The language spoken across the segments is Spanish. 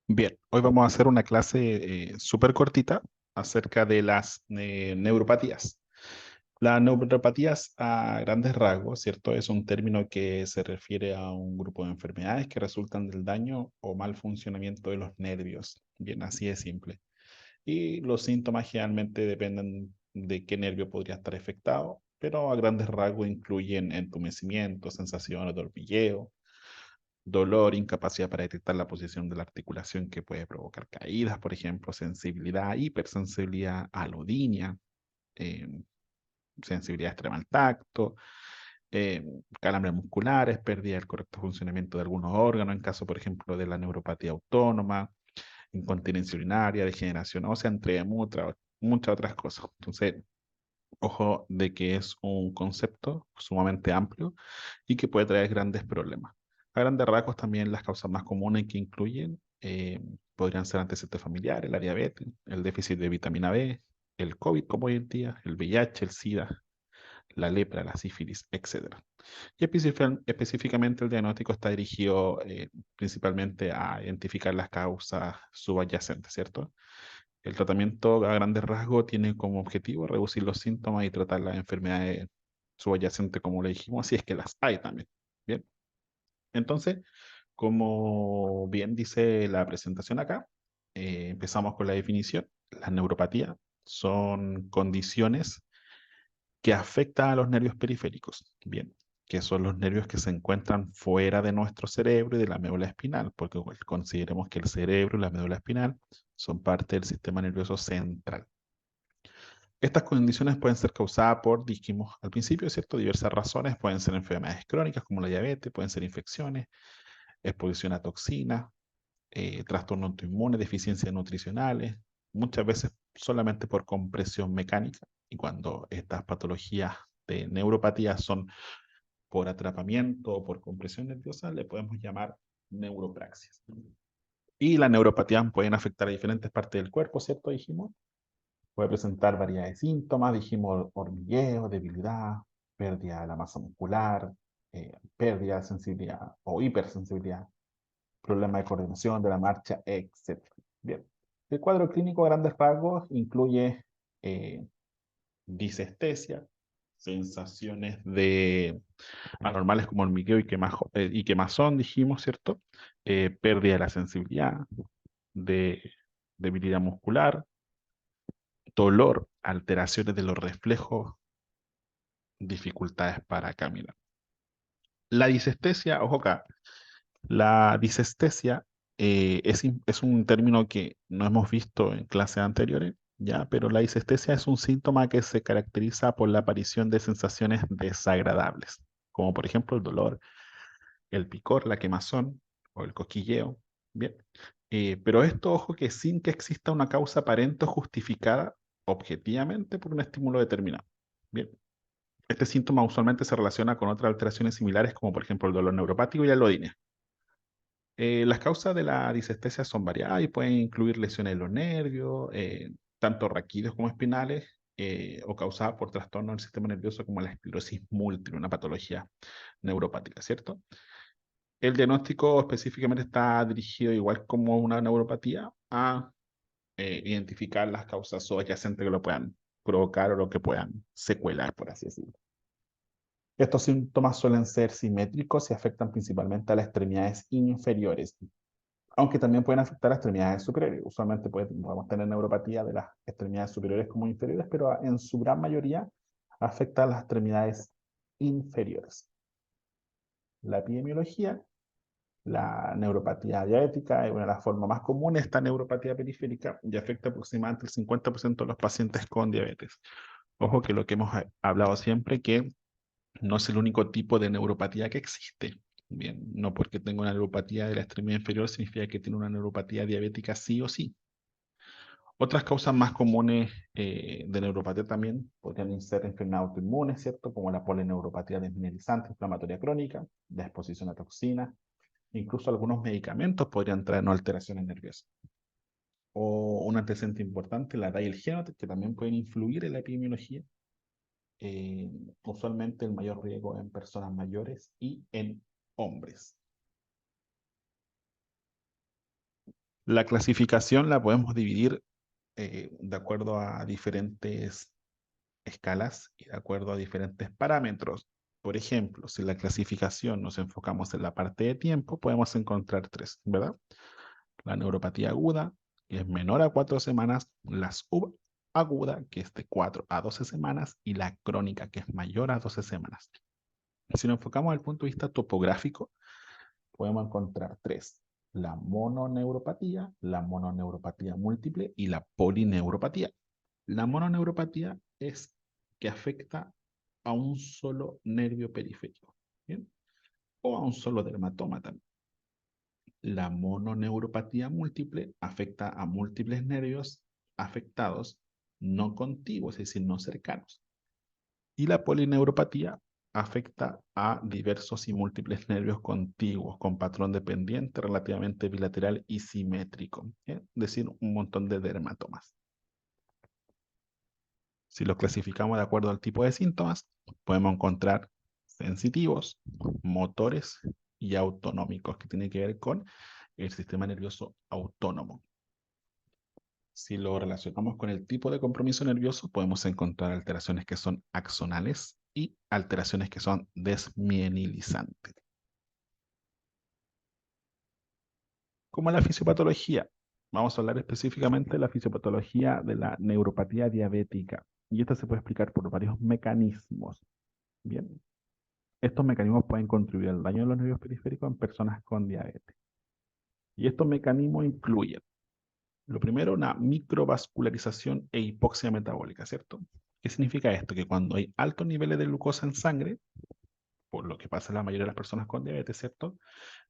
Bien, hoy vamos a hacer una clase súper cortita acerca de las neuropatías. Las neuropatías a grandes rasgos, ¿cierto? Es un término que se refiere a un grupo de enfermedades que resultan del daño o mal funcionamiento de los nervios. Bien, así de simple. Y los síntomas generalmente dependen de qué nervio podría estar afectado, pero a grandes rasgos incluyen entumecimiento, sensaciones de hormigueo, dolor, incapacidad para detectar la posición de la articulación que puede provocar caídas, por ejemplo, sensibilidad, hipersensibilidad, alodinia, eh, sensibilidad extrema al tacto, eh, calambres musculares, pérdida del correcto funcionamiento de algunos órganos, en caso, por ejemplo, de la neuropatía autónoma, incontinencia urinaria, degeneración ósea, entre muchas otras cosas. Entonces, ojo de que es un concepto sumamente amplio y que puede traer grandes problemas. A grandes rasgos también las causas más comunes que incluyen podrían ser antecedentes familiares, la diabetes, el déficit de vitamina B, el COVID como hoy en día, el VIH, el SIDA, la lepra, la sífilis, etcétera. Y específicamente el diagnóstico está dirigido principalmente a identificar las causas subyacentes, ¿cierto? El tratamiento a grandes rasgos tiene como objetivo reducir los síntomas y tratar las enfermedades subyacentes, como le dijimos, si es que las hay también. Bien, entonces, como bien dice la presentación acá, empezamos con la definición. Las neuropatías son condiciones que afectan a los nervios periféricos. Bien, que son los nervios que se encuentran fuera de nuestro cerebro y de la médula espinal, porque consideremos que el cerebro y la médula espinal son parte del sistema nervioso central. Estas condiciones pueden ser causadas por, dijimos al principio, ¿cierto? Diversas razones. Pueden ser enfermedades crónicas como la diabetes, pueden ser infecciones, exposición a toxinas, trastornos autoinmunes, deficiencias nutricionales, muchas veces solamente por compresión mecánica. Y cuando estas patologías de neuropatía son por atrapamiento o por compresión nerviosa, le podemos llamar neuropraxias. Y las neuropatías pueden afectar a diferentes partes del cuerpo, ¿cierto? Dijimos. Puede presentar variedad de síntomas, dijimos hormigueo, debilidad, pérdida de la masa muscular, pérdida de sensibilidad o hipersensibilidad, problema de coordinación de la marcha, etc. Bien. El cuadro clínico a grandes rasgos incluye eh, disestesia, sensaciones de anormales como hormigueo y quemazón, dijimos, ¿cierto? Pérdida de la sensibilidad, de debilidad muscular, dolor, alteraciones de los reflejos, dificultades para caminar. La disestesia, ojo acá, la disestesia es un término que no hemos visto en clases anteriores, ya, pero la disestesia es un síntoma que se caracteriza por la aparición de sensaciones desagradables, como por ejemplo el dolor, el picor, la quemazón o el cosquilleo, bien. Pero esto, ojo, que sin que exista una causa aparente o justificada objetivamente por un estímulo determinado. Bien. Este síntoma usualmente se relaciona con otras alteraciones similares, como por ejemplo el dolor neuropático y la alodinia. Las causas de la disestesia son variadas y pueden incluir lesiones en los nervios, tanto raquídeos como espinales, o causadas por trastornos del sistema nervioso como la esclerosis múltiple, una patología neuropática, ¿cierto? El diagnóstico específicamente está dirigido, igual como una neuropatía, a identificar las causas subyacentes que lo puedan provocar o lo que puedan secuelar, por así decirlo. Estos síntomas suelen ser simétricos y afectan principalmente a las extremidades inferiores, aunque también pueden afectar a extremidades superiores. Usualmente podemos tener neuropatía de las extremidades superiores como inferiores, pero en su gran mayoría afecta a las extremidades inferiores. La epidemiología, la neuropatía diabética es una de las formas más comunes de esta neuropatía periférica y afecta aproximadamente el 50% de los pacientes con diabetes. Ojo que lo que hemos hablado siempre, que no es el único tipo de neuropatía que existe. Bien, no porque tenga una neuropatía de la extremidad inferior significa que tiene una neuropatía diabética sí o sí. Otras causas más comunes de neuropatía también podrían ser enfermedades autoinmunes, ¿cierto? Como la polineuropatía desmineralizante inflamatoria crónica, la exposición a toxinas, incluso algunos medicamentos podrían traernos alteraciones nerviosas. O un antecedente importante, la edad y el genotipo, que también pueden influir en la epidemiología. eh, Usualmente el mayor riesgo en personas mayores y en hombres. La clasificación la podemos dividir de acuerdo a diferentes escalas y de acuerdo a diferentes parámetros. Por ejemplo, si la clasificación nos enfocamos en la parte de tiempo, podemos encontrar tres, ¿verdad? La neuropatía aguda, que es menor a 4 semanas, la subaguda, que es de 4 a 12 semanas, y la crónica, que es mayor a 12 semanas. Si nos enfocamos desde el punto de vista topográfico, podemos encontrar tres: la mononeuropatía, la mononeuropatía múltiple y la polineuropatía. La mononeuropatía es que afecta a un solo nervio periférico, ¿bien? O a un solo dermatoma también. La mononeuropatía múltiple afecta a múltiples nervios afectados no contiguos, es decir, no cercanos. Y la polineuropatía afecta a diversos y múltiples nervios contiguos con patrón dependiente relativamente bilateral y simétrico, es decir, un montón de dermatomas. Si los clasificamos de acuerdo al tipo de síntomas, podemos encontrar sensitivos, motores y autonómicos, que tienen que ver con el sistema nervioso autónomo. Si lo relacionamos con el tipo de compromiso nervioso, podemos encontrar alteraciones que son axonales y alteraciones que son desmielizantes. Como la fisiopatología, vamos a hablar específicamente de la fisiopatología de la neuropatía diabética. Y esto se puede explicar por varios mecanismos. Bien, estos mecanismos pueden contribuir al daño de los nervios periféricos en personas con diabetes. Y estos mecanismos incluyen, lo primero, una microvascularización e hipoxia metabólica, ¿cierto? ¿Qué significa esto? Que cuando hay altos niveles de glucosa en sangre, por lo que pasa en la mayoría de las personas con diabetes, ¿cierto?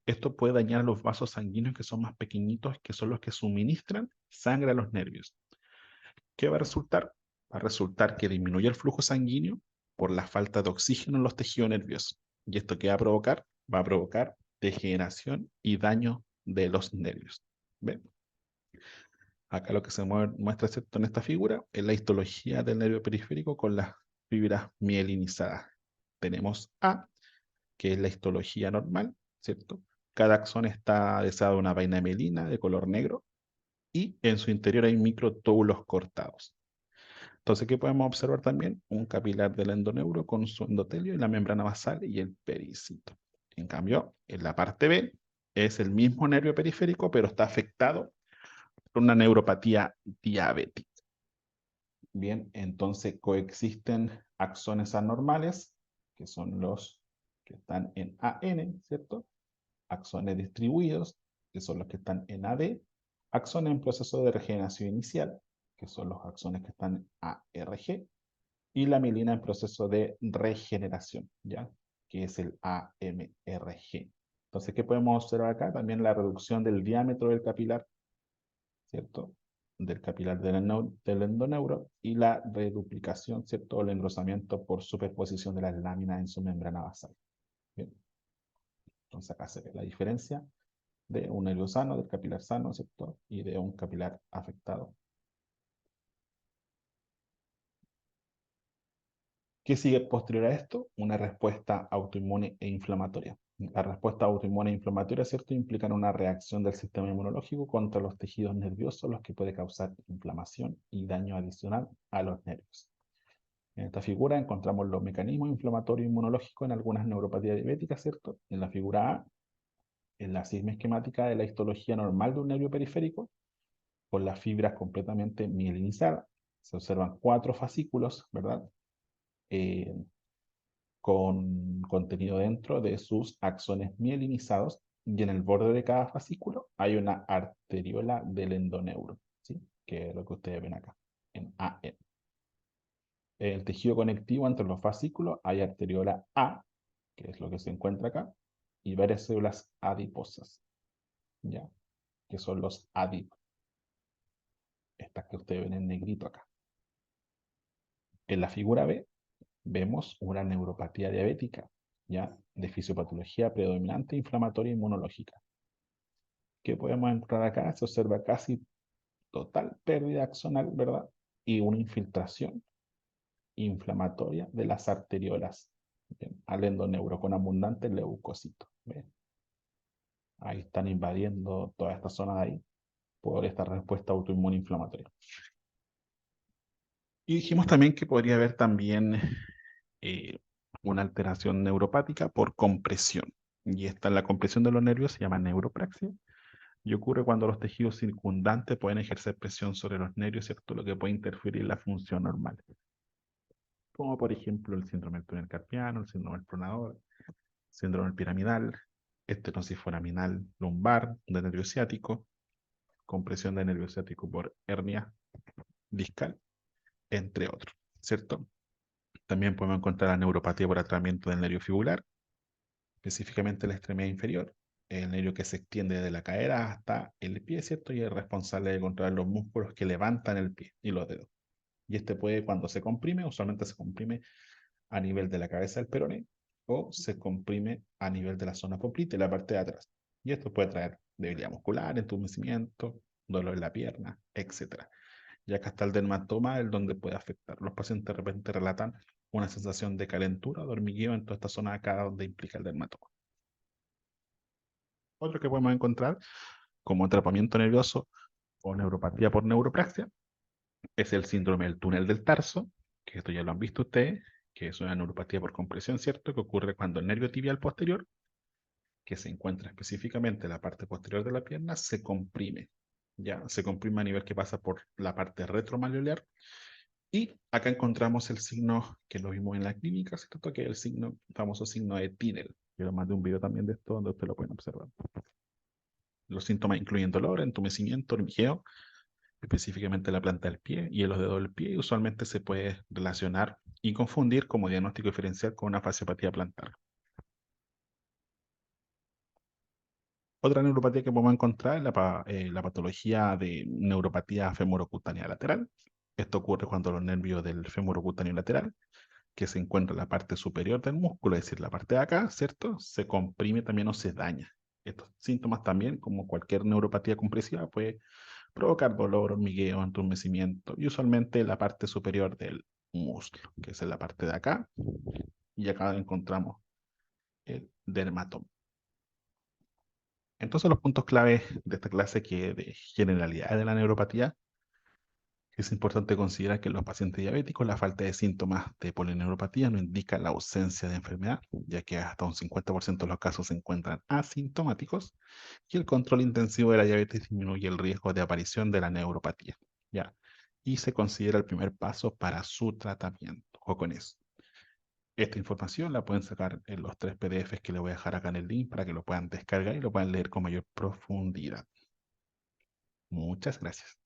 Esto puede dañar los vasos sanguíneos, que son más pequeñitos, que son los que suministran sangre a los nervios. ¿Qué va a resultar? Va a resultar que disminuye el flujo sanguíneo por la falta de oxígeno en los tejidos nerviosos. ¿Y esto qué va a provocar? Va a provocar degeneración y daño de los nervios. ¿Ven? Acá lo que se muestra, ¿cierto?, en esta figura es la histología del nervio periférico con las fibras mielinizadas. Tenemos A, que es la histología normal, ¿cierto? Cada axón está deseado de una vaina de mielina de color negro y en su interior hay microtóbulos cortados. Entonces, ¿qué podemos observar también? Un capilar del endoneuro con su endotelio y la membrana basal y el pericito. En cambio, en la parte B es el mismo nervio periférico, pero está afectado por una neuropatía diabética. Bien, entonces coexisten axones anormales, que son los que están en AN, ¿cierto? Axones distribuidos, que son los que están en AD, axones en proceso de regeneración inicial, que son los axones que están en ARG, y la mielina en proceso de regeneración, ¿ya? Que es el AMRG. Entonces, ¿qué podemos observar acá? También la reducción del diámetro del capilar, ¿cierto? Del capilar del endoneuro y la reduplicación, ¿cierto? O el engrosamiento por superposición de las láminas en su membrana basal. Bien. Entonces acá se ve la diferencia de un nervio sano, del capilar sano, ¿cierto? Y de un capilar afectado. ¿Qué sigue posterior a esto? Una respuesta autoinmune e inflamatoria. La respuesta autoinmune e inflamatoria, ¿cierto?, implican una reacción del sistema inmunológico contra los tejidos nerviosos, los que puede causar inflamación y daño adicional a los nervios. En esta figura encontramos los mecanismos inflamatorios inmunológicos en algunas neuropatías diabéticas, ¿cierto? En la figura A, en la cisma esquemática de la histología normal de un nervio periférico, con las fibras completamente mielinizadas. Se observan 4 fascículos, ¿verdad? Eh, con contenido dentro de sus axones mielinizados, y en el borde de cada fascículo hay una arteriola del endoneuro, ¿sí? Que es lo que ustedes ven acá, en AN. El tejido conectivo entre los fascículos hay arteriola A, que es lo que se encuentra acá, y varias células adiposas, ¿ya? Que son los ADIP, estas que ustedes ven en negrito acá. En la figura B vemos una neuropatía diabética, ¿ya? De fisiopatología predominante inflamatoria inmunológica. ¿Qué podemos encontrar acá? Se observa casi total pérdida axonal, ¿verdad? Y una infiltración inflamatoria de las arteriolas, ¿bien?, al endoneuro con abundante leucocito. ¿Ven? Ahí están invadiendo toda esta zona de ahí. por esta respuesta autoinmune inflamatoria. Y dijimos también que podría haber también eh, una alteración neuropática por compresión. Y esta, la compresión de los nervios se llama neuropraxia y ocurre cuando los tejidos circundantes pueden ejercer presión sobre los nervios, ¿cierto? Lo que puede interferir en la función normal. Como por ejemplo el síndrome del túnel carpiano, el síndrome del pronador, síndrome del piramidal, estenosis foraminal lumbar del nervio ciático, compresión del nervio ciático por hernia discal, entre otros, ¿cierto? También podemos encontrar la neuropatía por atrapamiento del nervio fibular, específicamente la extremidad inferior, el nervio que se extiende desde la cadera hasta el pie, ¿cierto? Y es responsable de controlar los músculos que levantan el pie y los dedos. Y este puede, cuando se comprime, usualmente se comprime a nivel de la cabeza del peroné o se comprime a nivel de la zona poplite, la parte de atrás. Y esto puede traer debilidad muscular, entumecimiento, dolor en la pierna, etcétera. Y acá está el dermatoma, el donde puede afectar. Los pacientes de repente relatan una sensación de calentura, de hormigueo en toda esta zona acá donde implica el dermatoma. Otro que podemos encontrar como atrapamiento nervioso o neuropatía por neuropraxia es el síndrome del túnel del tarso, que esto ya lo han visto ustedes, que es una neuropatía por compresión, ¿cierto? Que ocurre cuando el nervio tibial posterior, que se encuentra específicamente en la parte posterior de la pierna, se comprime. Ya se comprime a nivel que pasa por la parte retromalleolar. Y acá encontramos el signo que lo vimos en la clínica, ¿cierto? Que es el signo, famoso signo de Tinel. Yo les mandé un video también de esto donde ustedes lo pueden observar. Los síntomas incluyen dolor, entumecimiento, hormigueo, específicamente la planta del pie y en los dedos del pie, y usualmente se puede relacionar y confundir como diagnóstico diferencial con una fasciopatía plantar. Otra neuropatía que podemos encontrar es la patología de neuropatía femorocutánea lateral. Esto ocurre cuando los nervios del femorocutáneo lateral, que se encuentra en la parte superior del músculo, es decir, la parte de acá, ¿cierto? Se comprime también o se daña. Estos síntomas también, como cualquier neuropatía compresiva, puede provocar dolor, hormigueo, entumecimiento y usualmente la parte superior del muslo, que es en la parte de acá, y acá encontramos el dermatoma. Entonces los puntos clave de esta clase que de generalidad de la neuropatía, es importante considerar que en los pacientes diabéticos la falta de síntomas de polineuropatía no indica la ausencia de enfermedad, ya que hasta un 50% de los casos se encuentran asintomáticos y el control intensivo de la diabetes disminuye el riesgo de aparición de la neuropatía, ¿ya? Y se considera el primer paso para su tratamiento. Ojo con eso. Esta información la pueden sacar en los 3 PDFs que les voy a dejar acá en el link para que lo puedan descargar y lo puedan leer con mayor profundidad. Muchas gracias.